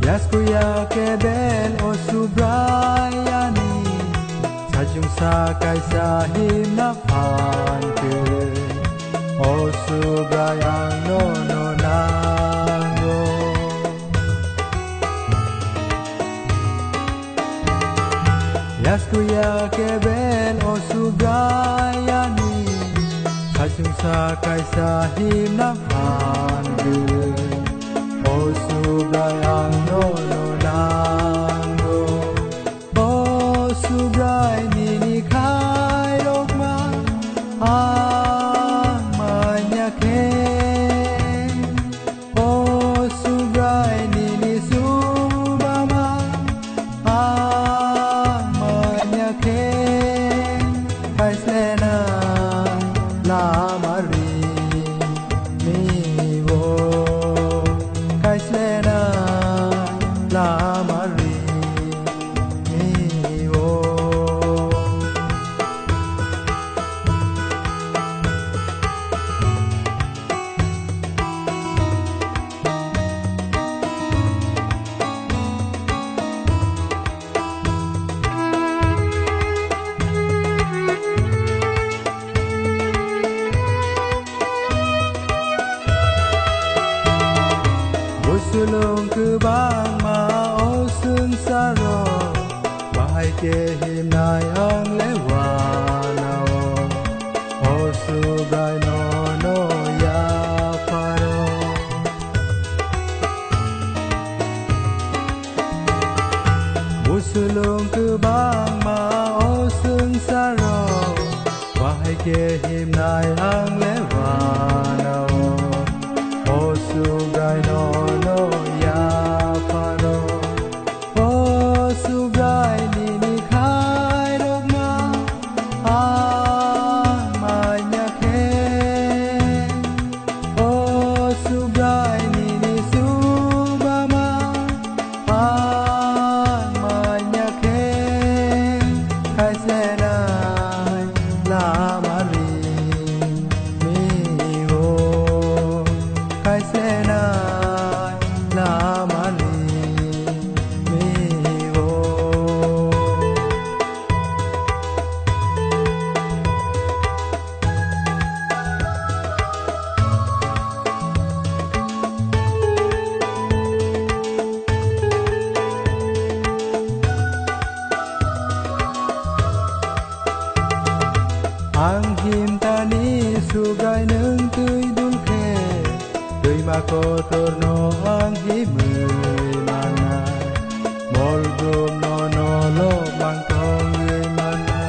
Yaskuya keben o subrayani Sajung sa kay sahim na panke O subrayang no no nango Yaskuya keben o subrayani Sajung sa kay sahim na panke O subrayang no no nango O subray nini khai rok ma ang manyake O subray nini subama ang manyake Kai slena la mari mi wo Kai slena la mari mi wo Sulung cứ bang ma o sương sa ro Bahai ke him nai ang le wa na o subrai no no ya paro Sulung cứ bang ma o sương sa ro Bahai ke him nai ang le wa na o subrai no no ya paro O subrai nini khai rok ma ang manyake O subrai nini subama ang manyake Kai senai la mari mi wo Kai senai la mari mi wo Ang him tani sugay nung tuy dulke Tuy makotor no ang himay mana Molgum no no lo mang tong yay mana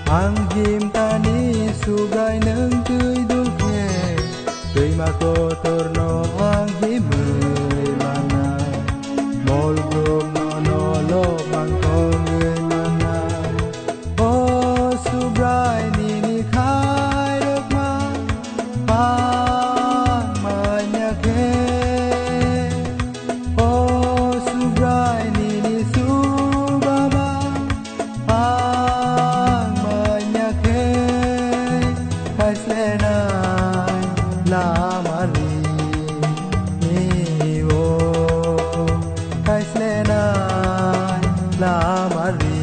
Ang him tani sugay nung tuy dulke Tuy makotor no ang himay mana Molgum no no lo mang tong yay mana O subray nini khai rok ma ang manyake O subray nini subama ang manyake Kai slenai la mari mi wo Kai slenai la mari